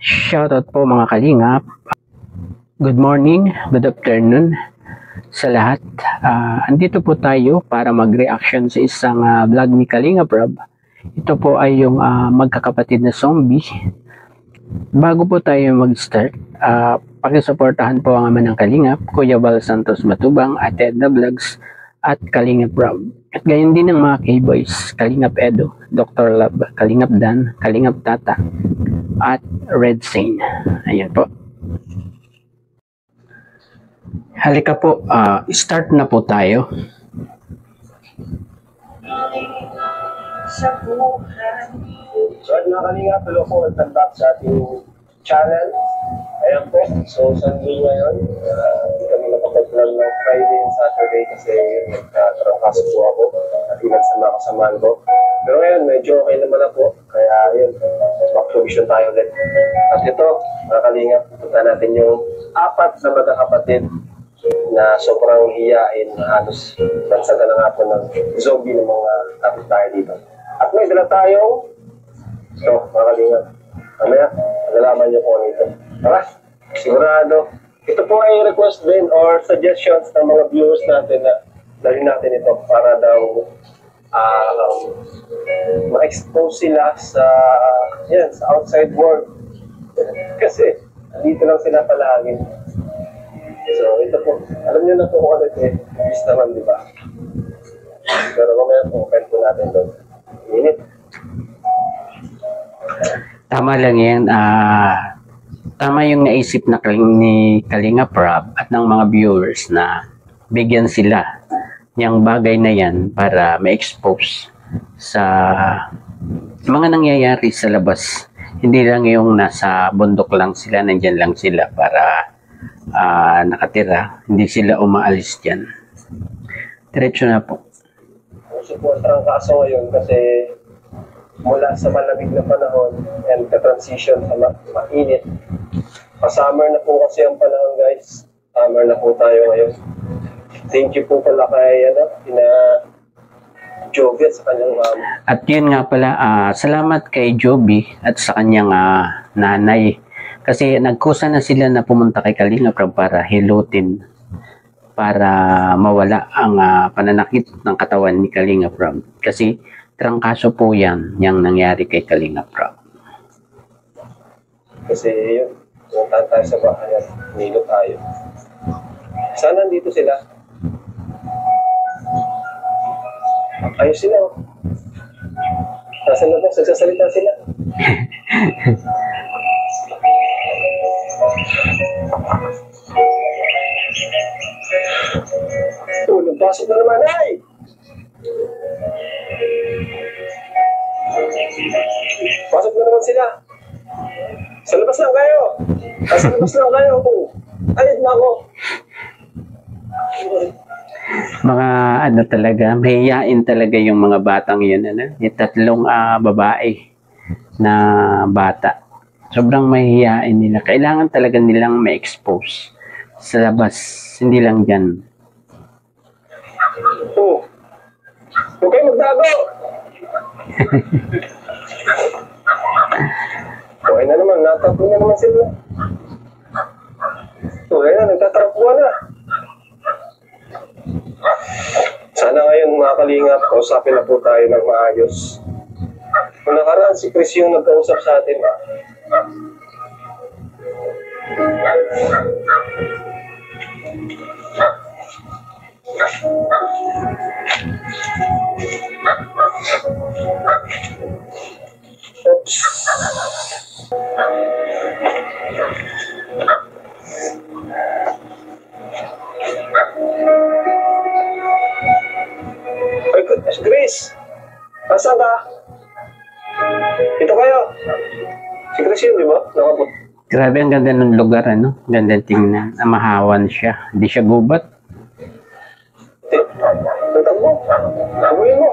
Shoutout po mga kalingap. Good morning, good afternoon sa lahat. Andito po tayo para mag-reaction sa isang vlog ni Kalingap Rob. Ito po ay yung magkakapatid na zombie. Bago po tayo mag-start, pakisuportahan po ang ama ng Kalingap, Kuya Val Santos Matubang, at Edna Vlogs, at Kalingap Rob. At gayon din ng mga K-Boys, Kalingap Edo, Dr. Love, Kalingap Dan, Kalingap Tata, at Red Sane. Ayan po. Halika po, start na po tayo. So, mga Kalingap, hello po, welcome back sa ating channel. Ayan po, so Sunday ngayon, hindi kami nakapag-vlog ng Friday and Saturday kasi yun, nagkatrangkaso po ako at ilan sa mga kasamaan ko. Pero ngayon, medyo okay naman na po, kaya yun, back to vision tayo ulit. At ito, mga Kalingap, punta natin yung apat na magkakapatid na sobrang hiyain na halos bansaga na nga po ng zombie ng mga kapit tayo dito. At may dala tayong ito, mga Kalingap. Mamaya, nalalaman niyo po nito. Tara, sigurado. Ito po ay request din or suggestions ng mga viewers natin na dalhin natin ito para daw ma-expose sila sa outside world. Kasi, dito lang sila palagi. So, ito po. Alam niyo na po kung ano ito eh. Bis naman, di ba? Pero mamaya po, open po natin doon. Init. Tama lang yan. Tama yung naisip na ni Kalingap Rob at ng mga viewers na bigyan sila yung bagay na yan para ma-expose sa mga nangyayari sa labas. Hindi lang yung nasa bundok lang sila, nandyan lang sila para nakatira. Hindi sila umaalis dyan. Diretso na po. Kasi po ang trangkaso ngayon kasi mula sa malamig na panahon and ka-transition sa mainit. Pa-summer na po kasi ang panahon, guys. Summer na po tayo ngayon. Thank you po pala kay Joby at sa kanyang mama. At yun nga pala, salamat kay Joby at sa kanyang nanay. Kasi nagkusa na sila na pumunta kay Kalingap Rob para hilutin, para mawala ang pananakit ng katawan ni Kalingap Rob. Kasi trangkaso po yan, yung nangyari kay Kalingap Rob. Kasi yun, pumuntahan tayo sa bahay at nilo tayo. Sana nandito sila. Ayos sila. Nasa labas, nagsasalita sila. Nagpasok na naman, ay! Pasok na naman sila. Sa labas lang kayo. Sa labas lang kayo. Ayun na ako. Mga talaga, mahihain talaga yung mga batang yun. Yung tatlong babae na bata. Sobrang mahihain nila. Kailangan talaga nilang ma-expose sa labas. Hindi lang dyan. Huwag kayo magdago. Okay na naman, natapo na naman sila. Okay na, nagtatrapuan na. Sana ngayon mga Kalingap, kausapin na po tayo ng maayos. Kung nakaraan si Chris yung nagkausap sa atin, oops. Ay, goodness, Grace. Nasaan ka? Dito kayo. Si Grace yun, di ba? Nakapot. Grabe, ang ganda ng lugar, ano? Ganda tingnan. Mahawan siya. Hindi siya gubat. Tutag mo. Tabuhin mo.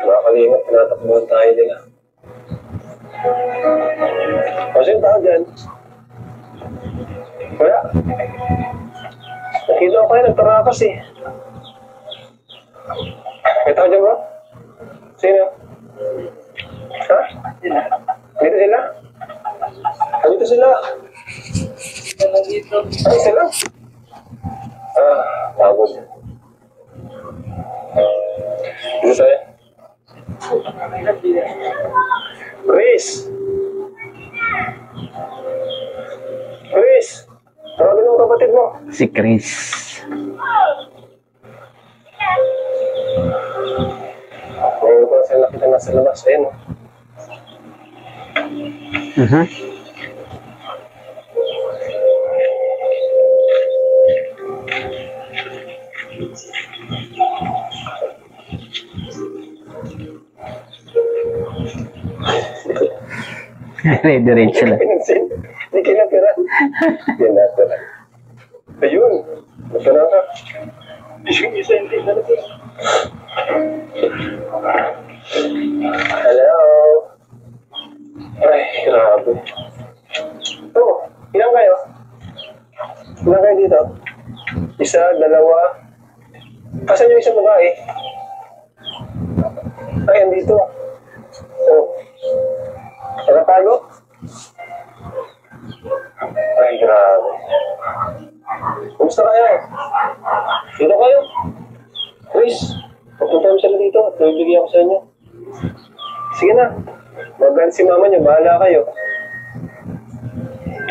Mga Kalingap, tinatakbuhan tayo nila. Kasi yung tao dyan. Kaya, nakita ko kayo, nagtarakas eh. May tao dyan ba? Sino? Ha? Dito sila? Dito sila? Ay, sila? Pagod. Dito tayo. Chris! Chris! Tawagin mo kapatid mo. Si Chris. Ngayon ko sila nakita nasa labas. Ayun, oh. Diretso lang. Hindi kinapira. Kinapira. Ayun. Magkana ka. Yung isa hindi na natin. Hello. Ay, grabe. Ito, ilan kayo? Ilan kayo dito? Isa, dalawa. Kasan yung isang babae? Ay, andito. Oh. Tago? Ay, grabe. Kumusta kayo? Dito kayo? Chris, pagpunta mo sila dito at bibigyan ko sa inyo. Sige na. Magan si mama niyo, bahala kayo.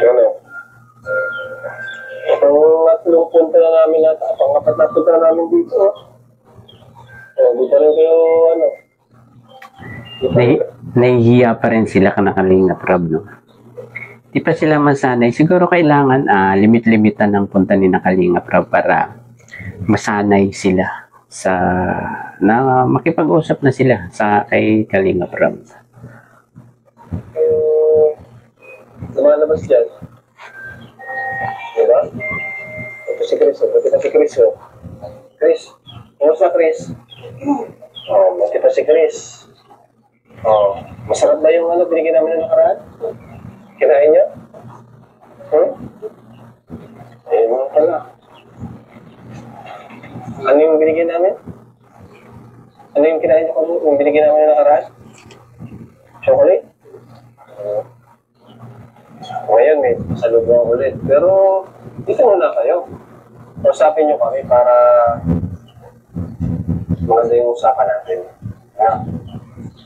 Ano? Pangatlong punta na namin at pangapat na punta na namin dito. Di pa rin kayo, ano? Nahihiya pa rin sila Kalingap Rob, no? Di pa sila masanay. Siguro kailangan limit-limitan ng punta ni Kalingap Rob para masanay sila na makipag-usap na sila kay Kalingap Rob. Lumalabas dyan. Diba? Ito si Chris. Ito si Chris. Chris. Kumusta, Chris? Ito si Chris. Masarap ba yung binigyan namin na nakaraan? Kinain niya? Eh, mga pala. Ano yung binigyan namin? Ano yung kinain niyo kung yung binigyan namin na nakaraan? Chocolate? Ngayon, may pasalubong ulit. Pero, dito muna kayo. Usapin niyo kami para maganda yung usapan natin.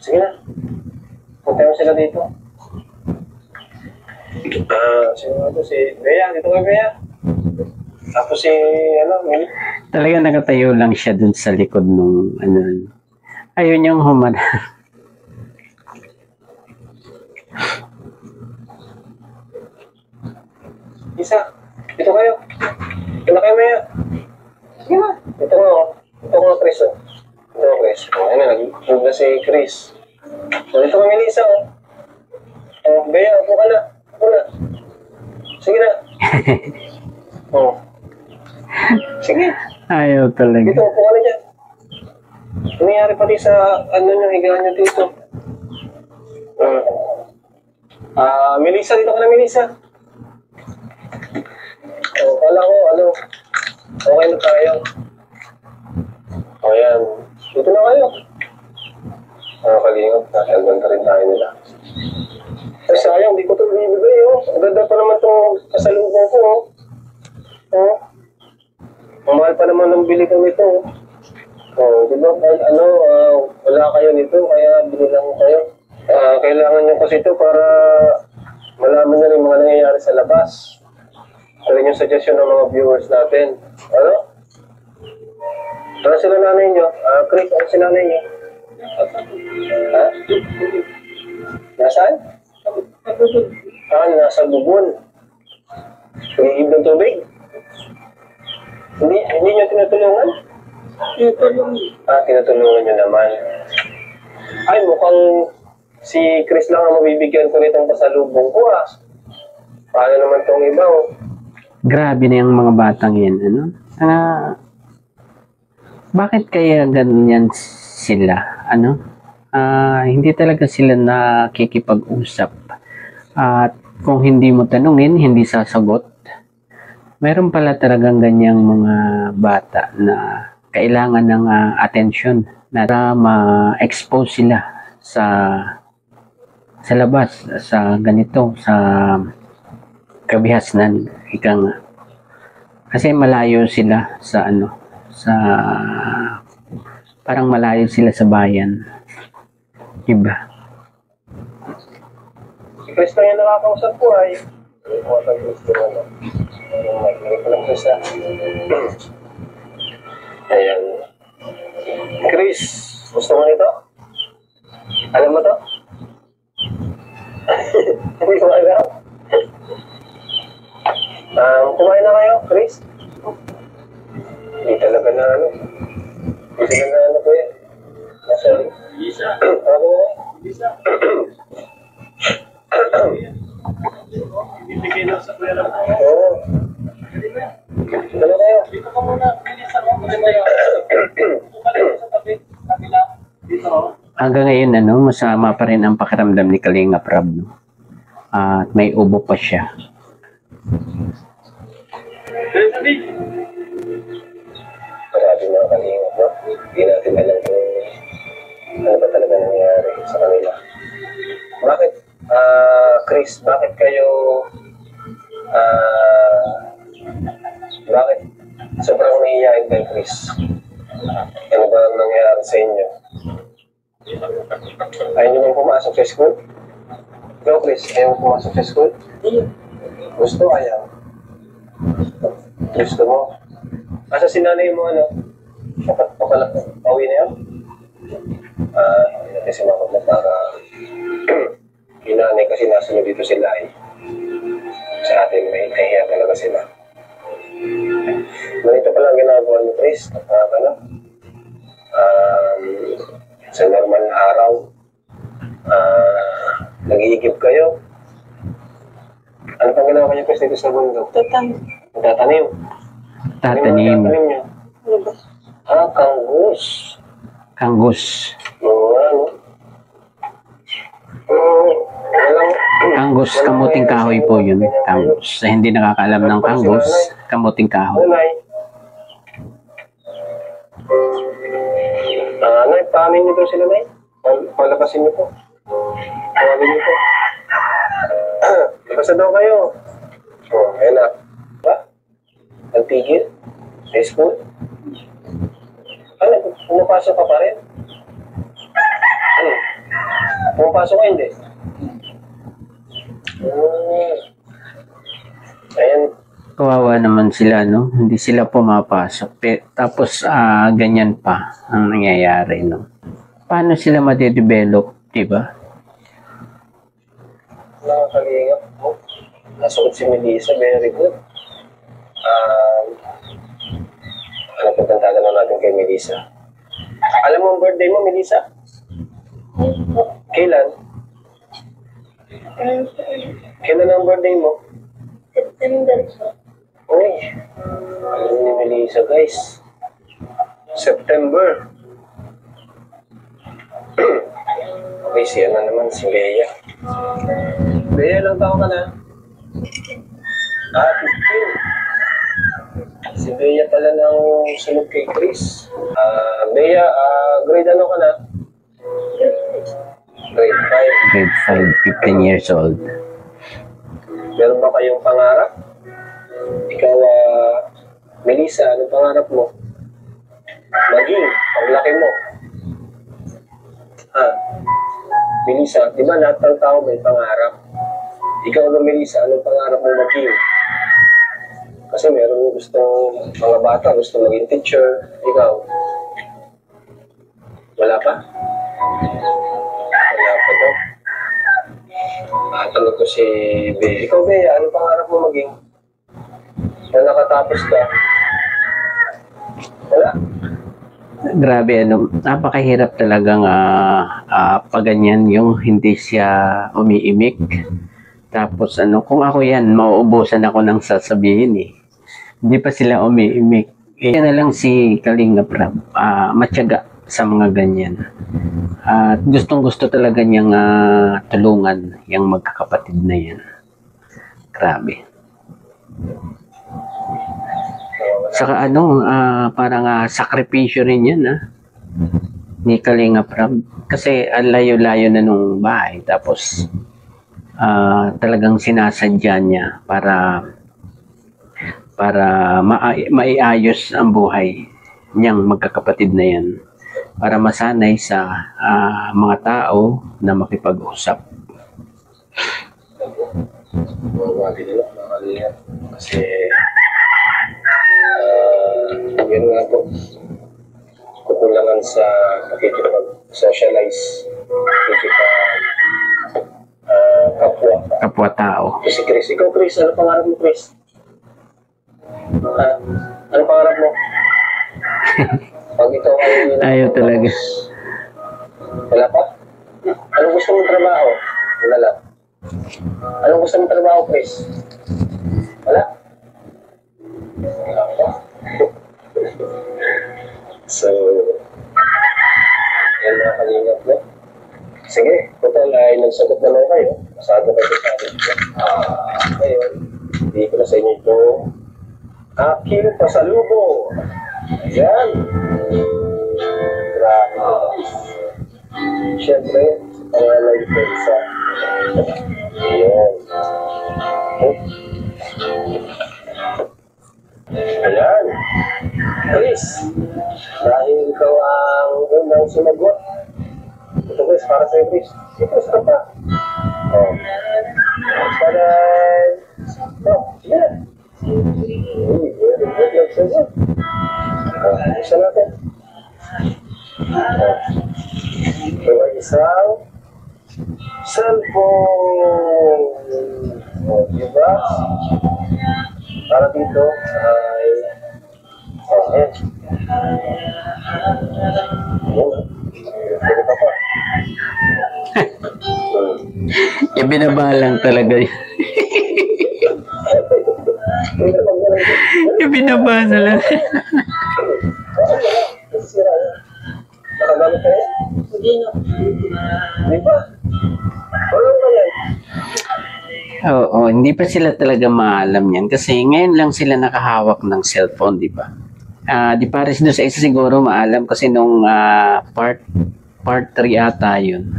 Sige na. Punta mo sila dito. Sino ito? Si Bea. Dito kay Bea. Tapos si, Mili. Talaga nakatayo lang siya dun sa likod nung, ayun yung humana. Isa. Dito kayo. Dito na kayo, Bea. Sige na. Ito ko, Chris. Ito ko, Chris. Ayun na, nag-move na si Chris. Dito kami, Lisa. Bea, upo ka na. Upo na. Sige na. Sige. Ayaw talaga. Dito, upo ka na dyan. Nangyari pati sa, higaan nyo dito. Melissa, dito ka na, Melissa. Kala ko, okay na tayo. Ayan. Dito na kayo. Kalingap, nasalban ka rin tayo nila. Ay, sayang, di ko ito bibigay, Ang ganda pa naman itong kasalubong ko, Ang mahal pa naman ng bili ko nito, Di ba, wala kayo nito, kaya binilang kayo. Kailangan nyo kasi ito para malaman na rin mga nangyayari sa labas. Ito rin yung suggestion ng mga viewers natin. Ano sila nanay nyo? Chris, ano sila nanay nyo? Nasaan? Nasa bubon. Iib ng tubig? Hindi nyo tinutulungan? Tinutulungan nyo naman. Ay, mukhang si Chris lang ang mabibigyan ko nitong pasalubong ko, Paano naman tong iba, Grabe na yung mga batang yan, bakit kaya ganyan sila, hindi talaga sila nakikipag-usap. At kung hindi mo tanungin, hindi sasagot. Meron pala talagang ganyang mga bata na kailangan ng atensyon na ma-expose sila sa labas, sa ganito, sa kabihasnan, ika nga. Kasi malayo sila sa ano, sa parang malayo sila sa bayan. Iba. Si Chris na yung nakakausap ko ay yung gusto mo na. Yung nag-inig ko lang siya. Ayan. Chris, gusto mo nito? Alam mo to? Hindi ko alam. Kumain na kayo, Chris? Hindi talaga na ano. Hindi talaga na ano ko yan. Sorry. Lisa. Ano ko na? Lisa. Ibigay lang sa kuya lang. Oo. Dala kayo. Dito ka muna. Lisa, sa tabi. Kabila. Dito. Hanggang ngayon, ano, masama pa rin ang pakiramdam ni Kalinga Prab, no? At may ubo pa siya. Marami mga kalingap, no? Hindi natin alam kung ano ba talaga nangyayari sa kanila. Bakit, Chris, bakit kayo, bakit sobrang nahihiyain kayo, Chris? Ano ba ang nangyayari sa inyo? Ayaw nyo bang pumasok sa school? Ikaw, Chris, ayaw mo pumasok sa school? Gusto, ayaw. Gusto mo? Asa si nanay mo, ano? Pauwi na yan? Hindi natin sinakot na para hinanay kasi nasa nyo dito sila eh. Sa atin, may nahihiya talaga sila. Ganito pala ang ginagawa ni Chris kapag ano? Sa normal na araw, nag-iigib kayo. Ano pang ginagawa niyo Chris dito sa bundok? Tatanim. Tatanim. Tatanim niyo? Kanggus. Kanggus. Kanggus, kamuting kahoy po yun. Kanggus. Sa hindi nakakaalam ng kanggus, kamuting kahoy. Nay, paamin niyo daw sila, Nay? Palabasin niyo po. Pawagin niyo po. Labas na daw kayo. Ayan na. Ba? Nagtigil? Sa school? Pumapasok ka pa rin? Pumapasok ka hindi? Ayan. Kawawa naman sila, no? Hindi sila pumapasok. Tapos, ganyan pa ang nangyayari, no? Paano sila ma-develop, diba? Nakakalingap po. Nasuot si Melissa, very good. Ano po ang tatanong natin kay Melissa? Alam mo ang birthday mo, Melissa? Kailan? Kailan ang birthday mo? September. Uy, alam ni Melissa, guys. September. Okay, siya na naman, si Bea. Bea, ilang taon ka na? 15. Si Bea pala ng sunod kay Chris. Bea, grade ano ka na? Grade 5. Grade 5, 15 years old. Meron ba kayong pangarap? Ikaw, Melissa, anong pangarap mo? Maging, paglaki mo. Melissa, di ba lahat ng tao may pangarap? Ikaw na Melissa, anong pangarap mo maging? Kasi meron gustong mga bata, gusto maging teacher. Ikaw? Wala pa? Wala pa daw. Tanong ko si Bea. Ikaw, Bea, anong pangarap mo maging? Kung nakatapos ka? Wala. Grabe, ano, napakahirap talagang paganyan yung hindi siya umiimik. Tapos ano, kung ako yan, mauubusan ako ng sasabihin eh. Hindi pa sila umiimik. Yan na lang si Kalinga Prab, matyaga sa mga ganyan. At gustong-gusto talaga niyang tulungan yung magkakapatid na yan. Grabe. Saka ano, parang sakripisyo rin yan, ni Kalinga Prab. Kasi ang layo-layo na nung bahay. Tapos talagang sinasadya niya para maiayos ang buhay niyang magkakapatid na yan. Para masanay sa mga tao na makipag-usap. Kasi yun nga po, kukulangan sa pakikipag-socialize, Kapwa-tao. Si Chris, ikaw Chris, ano pangarap mo Chris? Ano pangarap mo? Pag ikaw ay... Ayaw talaga. Wala pa? Anong gusto mong trabaho? Wala lang. Anong gusto mong trabaho Chris? Wala? Wala pa. So, yan mga kalingap na. Sige, total ay nagsagot naman kayo. Masado kayo sa akin. Ngayon, hindi ko na sa inyo ito aking pasalubong. Ayan. Grabe. Siyempre, pangalay ko isa. Ayan. Ayan. Chris, dahil ikaw ang unang sumagot. Ito Chris, para sa'yo Chris. Ito, saan pa? Para... sige na. Uy, very good. Nagsagot. Isa natin. Ito ay isang cellphone. Diba? Para dito ay... ayan. Pwede pa pa. Ibinabalang talaga yun. Ibinaba na lang. Nakagamit kayo? Hindi na. Hindi pa? Wala ba yan? Oo, hindi pa sila talaga maalam yan kasi ngayon lang sila nakahawak ng cellphone, di ba? Di pares doon sa isa siguro maalam kasi nung part 3 ata yun.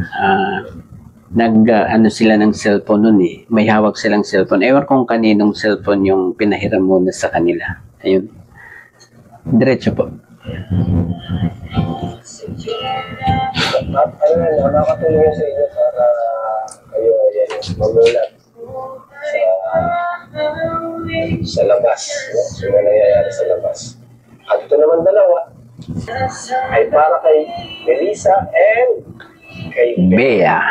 Ano sila ng cellphone nun eh. May hawak silang cellphone. Ewan kung kaninong cellphone yung pinahiram muna sa kanila. Ayun. Diretso po. At ayun, nakakatulong sa inyo para kayo ay magulat sa labas. So, ano nangyayari sa labas. At ito naman dalawa ay para kay Melissa and kay Bea.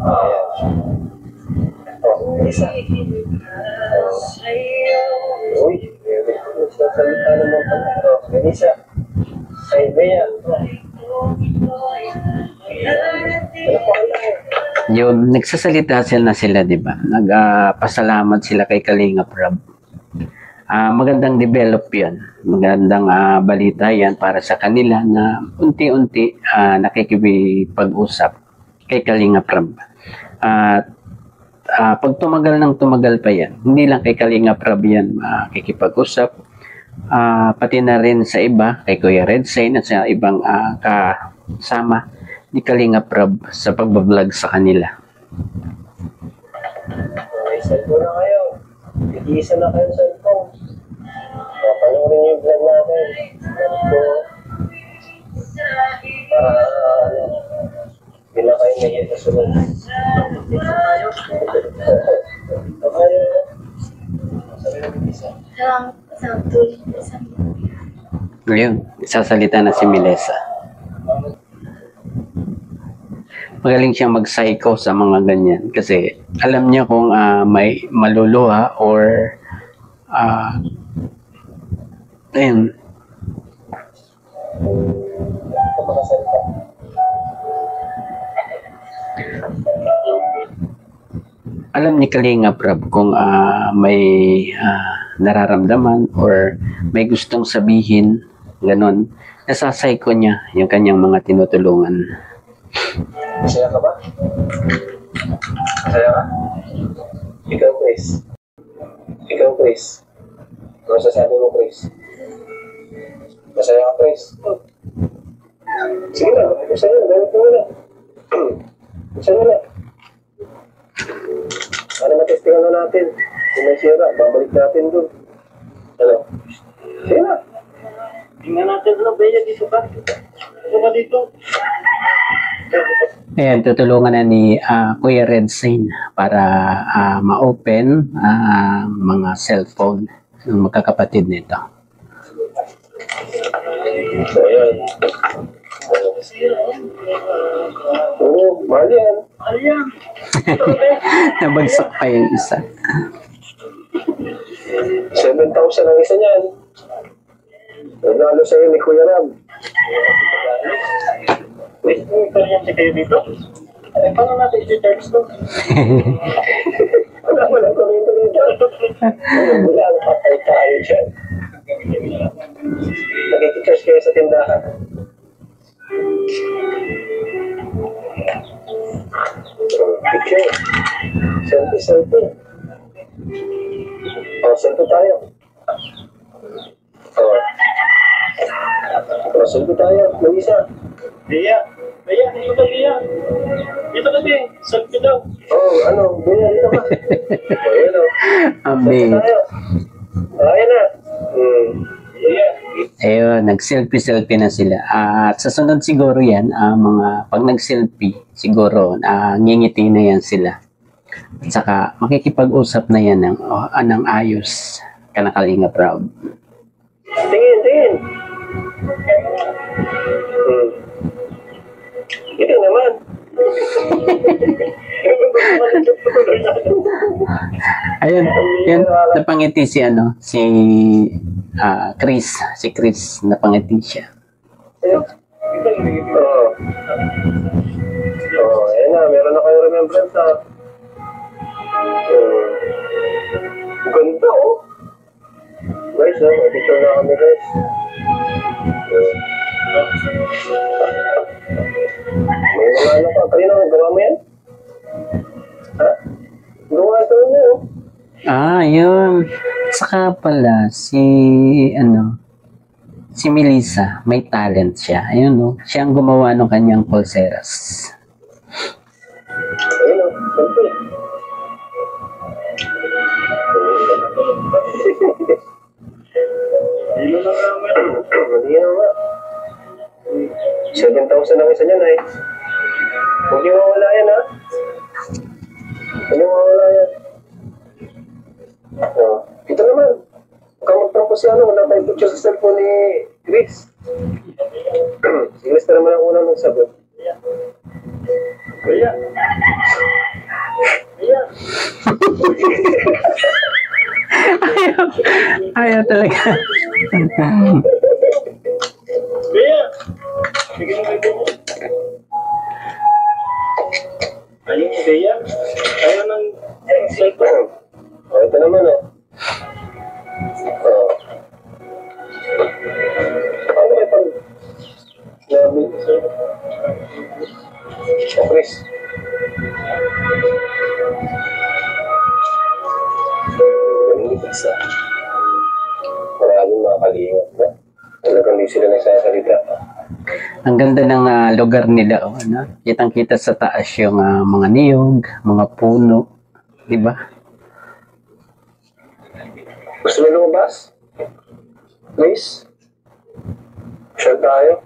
Ayan. Melissa. Uy, nagsasalita naman pala. Melissa. Kay Bea. Yun, nagsasalita sila na sila, di ba? Nagpasalamat sila kay Kalinga Prab. Magandang develop yan. Magandang balita yan para sa kanila na unti-unti nakikipag-usap kay Kalinga Prab. At pag tumagal pa yan, hindi lang kay Kalinga Prab yan makikipag-usap, pati na rin sa iba, kay Kuya Red Sign at sa ibang kasama ni Kalinga Prab sa pagbablog sa kanila. May cellphone na kayo. Nag-iisa na kayo sa cellphone. Panoorin niyo yung vlog natin. Para hindi na kayo may ito sunod. Ngayon, sasalita na si Melissa. Magaling siyang mag-psycho sa mga ganyan kasi alam niya kung may maluluha or ayun. Alam ni Kalinga Prab kung may nararamdaman or may gustong sabihin, ganon. Nasasayko niya yung kanyang mga tinutulungan. Masaya ka ba? Masaya ka? Ikaw, Chris. Ikaw, Chris. Ano sasabi mo, Chris? Masaya ka, Chris? Sige na, isa na, gamit mo na. Isa na. Para matestingan na natin. Kung may sira, babalik natin dun. Ano? Sige na. Tingnan natin ano, Bea, dito ka. Ano ba dito? Ayan, tutulungan na ni Kuya Redsin para ma-open mga cellphone ng magkakapatid nito. So, ayan. Oo, mahal yan. Mahal yan. Nabagsak pa yung isa. 7,000 ang isa niyan. Nagalo sa'yo ni Kuya Ram. Wait, kuryente kayo dito? Paano natin i-charge to? Wala kuryente dito. Wala, nakapay tayo dyan. Nag-i-charge kayo sa tindahan. Picture. Selfie. Selfie tayo. Selfie tayo. May isa. Bea, dito ka, Bea. Dito ka, Bea. Selfie daw. Bea, dito ka. Ayan o. Amazing. Ayan na. Ayun, nag-selfie na sila. At sa sunod siguro yan, pag nag-selfie, siguro, ngingiti na yan sila. At saka, makikipag-usap na yan ng ayos. Kanakalinga proud. Tingin. Hindi naman. Ayun, yun, napangiti si Chris. Si Chris, napangiti siya. Ayan na, meron na kayong remembrance ha. Ganda Guys, picture na kami guys. May mga ano pa. Kanina, gawa mo yan? Ha? Gawa ito niya Yun. Saka pala, si Melissa, may talent siya. Ayun, siya ang gumawa ng kanyang pulseras. Ayun selfie. Hindi na nga. 7,000 ang isa niyan, Huwag niyo mawala yan, ha? Huwag niyo mawala yan. Ito naman. Kamagtang siya, wala tayong picture sa cellphone ni Chris. Si Chris na naman ang unang magsagot. Kuya. Ayaw talaga. Kuya. Sige na kayo. Ayun si Bea. Ayaw ng cellphone. Ito naman, Paano kayo pag nabi? Chris. Ganun isa. Maraming mga kalingap na. Talagang di sila nagsasalita. Ang ganda ng lugar nila. Kitang-kita sa taas yung mga niyog, mga puno. Diba? Gusto mo lumabas? Please? Share tayo?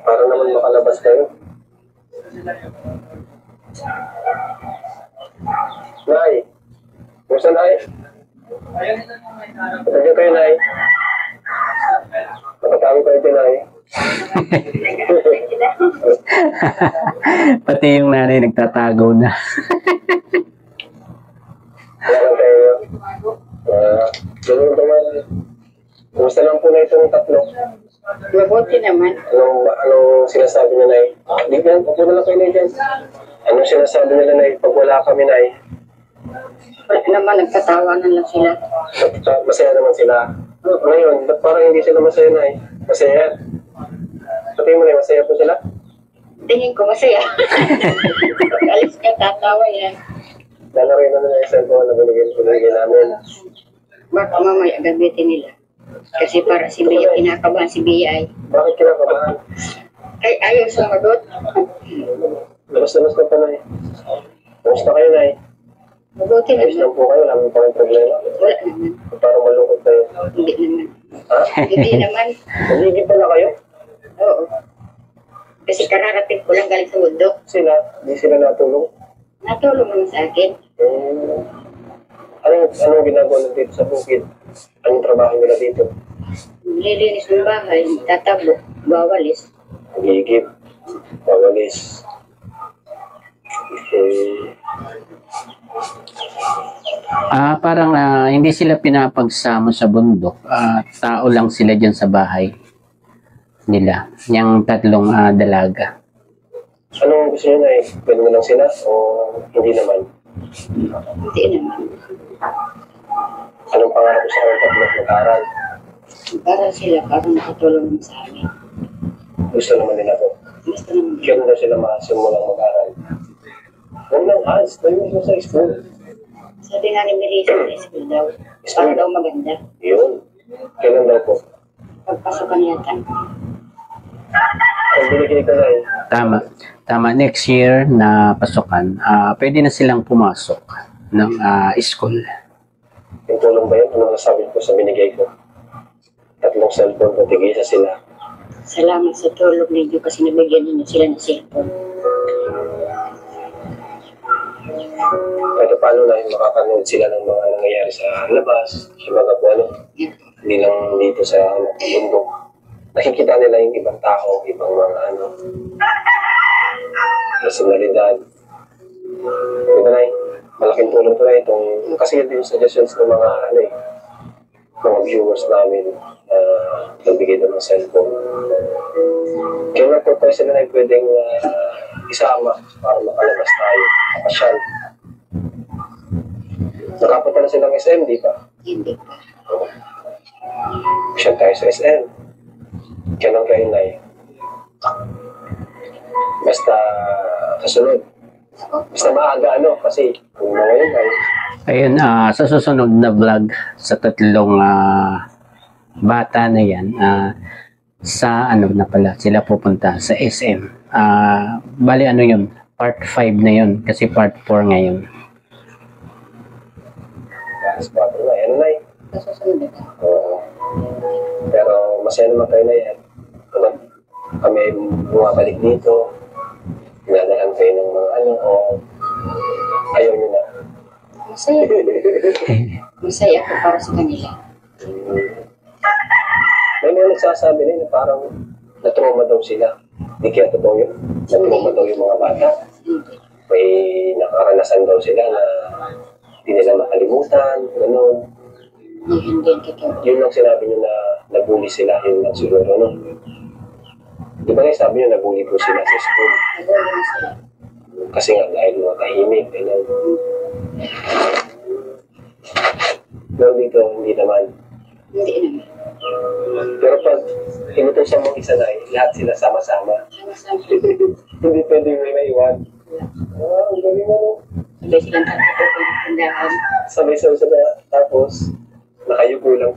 Para naman makalabas kayo. Nay! Gusto, Nay? Pagkakita kayo, Nay? Nakatawi kayo ito, Nay? Pati yung nanay nagtatago na. Kailangan kayo. Ganun naman. Kumusta lang po na itong tatlo? Mabuti naman. Anong sinasabi niya, Nay? Di ba? Upo na lang kayo, Nay, dyan. Anong sinasabi nila, Nay? Pag wala kami, Nay? Naman, nagkatawanan lang sila. Masaya naman sila. Ngayon, ba't parang hindi sila masaya, Nay? Masaya? Pati mo, Nay, masaya po sila? Tingin ko masaya. Alis ka, tatawa yan. Lalaro na nila yung cellphone na binigyan namin. Baka mamaya gamitin nila. Kasi para si Bia, kinakabahan si Bia ay. Bakit kinakabahan? Ay, ayaw sumagot. Labas-labas ka pa, Nay. Kamusta kayo, Nay? Mabuti Ayos naman. lang po kayo, wala mo pa kayong problema. Wala naman. Parang malungkot kayo. Hindi naman. Ha? Hindi naman. Nagigib pala kayo? Oo. Kasi kararating ko lang galing sa bundok. Sila, hindi sila natulong. Natulong naman sa akin. Anong ginagawa nila dito sa bukid? Anong trabaho nila dito? Nililinis ng bahay, tatabo, bawalis. Nagigib, bawalis. Okay. Parang hindi sila pinapagsama sa bundok. Tao lang sila dyan sa bahay nila. Yung tatlong dalaga. Anong gusto nyo, Nay? Pwede mo lang sila o hindi naman? Hindi naman. Anong pangarap ko sa kanyang tatlong mag-aral? Para sila, parang nakatulong naman sa amin. Gusto naman nila to. Gusto naman. Kaya daw sila masimulang mag-aral. Huwag nang ads, tayo mo sa school. Sabi nga ni Melissa sa school daw, para daw maganda. Yun. Kailan daw po? Pagpasokan yata. Ang binigay ko na Tama. Tama. Next year na pasukan, pwede na silang pumasok ng school. yung tulong ba yun? Ano nasabi ko sa binigay ko? Tatlong cellphone ko, tigisa sila. Salamat sa tulong ninyo kasi nabigyan ninyo sila ng cellphone. Kahit paano na yung makakanood sila ng mga nangyayari sa labas, sa mga po ano, hindi lang dito sa bundok. Nakikita nila yung ibang tao, ibang mga ano, personalidad. Di ba, Nay? Malaking tulong to na itong, kasi yun yung suggestions ng mga ano eh, mga viewers namin na nagbigay doon ng cellphone. Kaya nga po tayo sila na pwedeng isama para makalabas tayo, makasyal. Nakapunta na silang SM, di ba? Hindi pa. Masyal tayo sa SM. Kailan kayo, Nay? Basta kasunod. Basta maaga ano, kasi kung ngayon ay Ayun, sa susunod na vlog sa tatlong bata na yan, sa ano na pala, sila pupunta sa SM. Bali ano yun, part 5 na yun, kasi part 4 ngayon. mas bago na. Ano, Nay? Kasusunod na. Oo. Pero masaya naman kayo na yan. Kung kami bumabalik dito, dinadahan kayo ng mga ano, o ayaw nyo na. Masaya. Masaya ako para sa kanila. May mga nagsasabi na yun, parang na-trauma daw sila. Di kaya totoo yun. Na-trauma daw yung mga bata. Hindi. May nakaranasan daw sila na hindi nila makalimutan, gano'n. Hindi yung totoo. Yun lang sinabi nyo na nabully sila, yun lang siguro, no? Di ba guys, sabi nyo nabully po sila sa school? Nagulong na sila. Kasi nga dahil mga tahimik, gano'n. Pero dito, hindi naman. Hindi naman. Pero pag inutusan mo isa na, lahat sila sama-sama. Sama-sama. Hindi pwedeng may naiwan. Ang galing ano. Sabay silang tatapos ng tindahan. Sabay-sabay tapos nakayuko lang.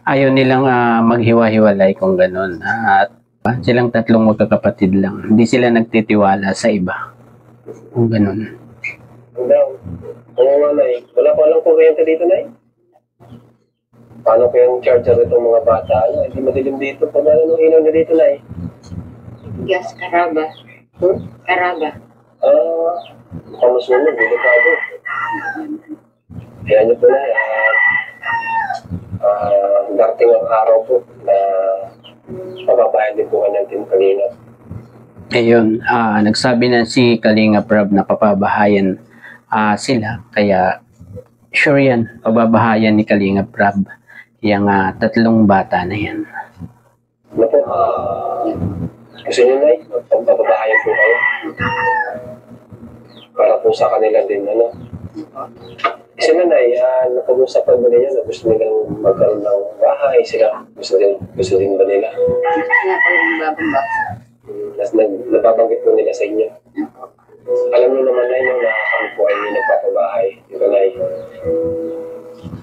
Ayaw nilang maghiwa-hiwalay kung ganun. At silang tatlong magkakapatid lang. Hindi sila nagtitiwala sa iba. Kung ganun. Ang daw. Oo nga, Nay. Wala pa lang kuryente dito, Nay. Paano ko yung charger itong mga bata? Ano, hindi madilim dito. Pag ano nung ilaw na dito, Nay? Gas, karaba. Karaba. Kamus mo, delikado. Kaya nyo po na, darating ang araw po na mababayan din po kayo ng Team Kalingap. Ayun, nagsabi na si Kalinga Prab na papabahayan sila. Kaya sure yan, pababahayan ni Kalinga Prab yung tatlong bata na yan. Ano po? Gusto nyo, Nay? Magpapabahayan po kayo. Para po sa kanila din, ano? Kasi na, Nay, napag-usapan ba ninyo na gusto nilang magkaroon ng bahay sila? Gusto din ba nila? Gusto nga ko yung babamba. Nababanggit po nila sa inyo. Alam niyo naman, Nay, na kami po ay nagpapabahay. Di ba, Nay?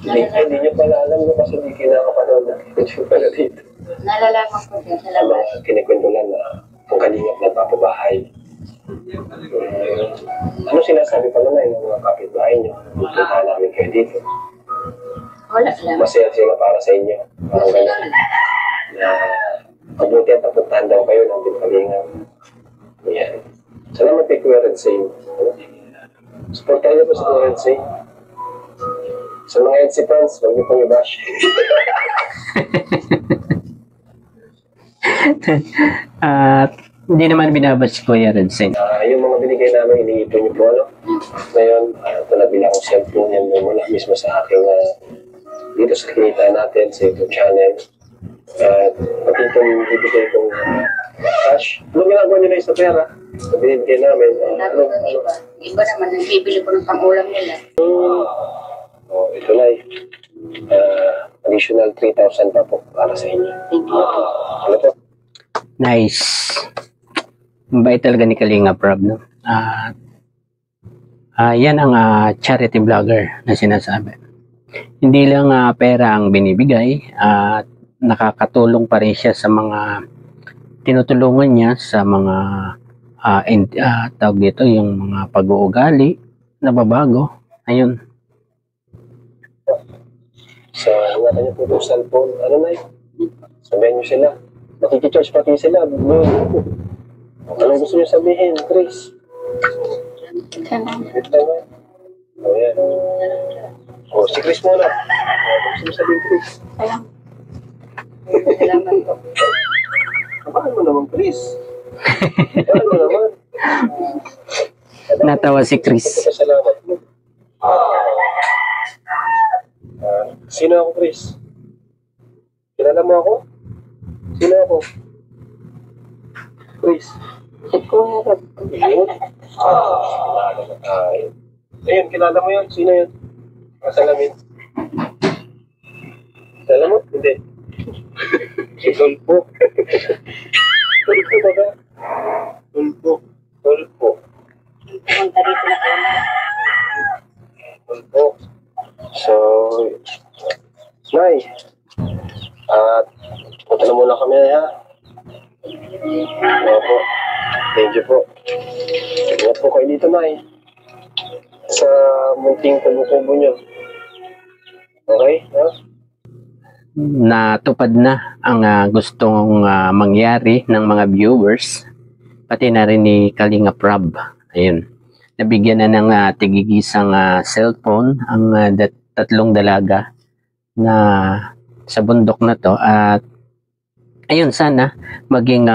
Hindi nyo pala alam no, kasi hindi kinakapanood na hindi pala dito. Nalalaman ko din sa Ano, labas. kinikwento lang na kung kalingap nagpapabahay. Ano sinasabi pa na ng mga kapitbahay nyo? Pupunta namin kayo dito. Wala lang. Masaya sila para sa inyo. Parang gano'n. Na mabuti at napuntahan daw kayo ng Kalingap. Yan. Salamat kay Kuya Redsay. Supportahan niyo po sa Kuya Redsay. Sa mga EDC fans, huwag niyo pong i-bash. At hindi naman binabas ko Kuya Redsen. Yung mga binigay namin, iniipon niyo po, ano? Ngayon, ito na bilang kong cellphone yan mula mismo sa aking dito sa kinita natin sa YouTube channel. At pati itong bibigay kong cash. Anong ginagawa nyo na sa pera? So, binibigay namin. Sabi ko ng iba. Iba naman, nagbibili ko ng pang-ulam nila. Ito na additional 3,000 pa po para sa inyo. Thank you. Ano po? Nice. Mabait talaga ni Kalinga Prab, no? Yan ang charity vlogger na sinasabi. Hindi lang pera ang binibigay at nakakatulong pa rin siya sa mga tinutulungan niya sa mga tawag dito, yung mga pag-uugali na babago. Ayun. Sa ingatan niyo po itong cellphone. Ano na yun? Sabihin niyo sila. Makikicharge pati sila. Anong gusto niyo sabihin, Chris? Wait lang ba? Yan. Si Chris muna. Ano gusto niyo sabihin, Chris? Salamat po. Kabahan mo naman, Chris. Kabahan mo naman. Natawa si Chris. Salamat mo. Sino ako, Chris? Kilala mo ako? Sino ako? Chris? Ayun. Kilala mo tayo. Ayun, kilala mo yun? Sino yun? Masalamin. Kilala mo? Hindi. Si Tulpo. Tulpo ba ba? Tulpo. Tulpo. Pumunta dito na kayo. Tulpo. So, Nay. Punta na muna kami, ha? Oo po. Thank you po. Ingat po kayo dito, Nay. Sa munting kubo-kubo nyo. Okay? Ha? Natupad na ang gustong mangyari ng mga viewers, pati na rin ni Kalinga Prab. Ayun. Nabigyan na ng tigigisang cellphone ang tatlong dalaga na sa bundok na to, at ayun, sana maging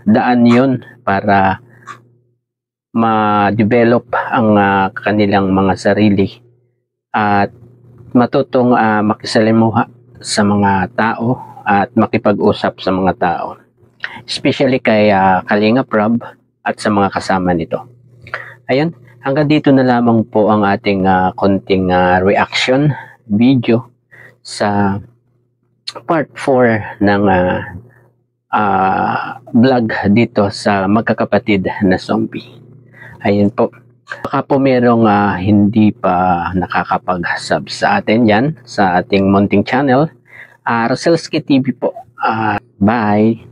daan yun para ma-develop ang kanilang mga sarili at matutong makisalimuha sa mga tao at makipag-usap sa mga tao, especially kay Kalinga Prab at sa mga kasama nito. Ayun, hanggang dito na lamang po ang ating konting reaction video sa part 4 ng vlog dito sa magkakapatid na zombie. Ayun po. Baka po merong hindi pa nakakapag-sub sa atin yan, sa ating munting channel. Roselski TV po. Bye!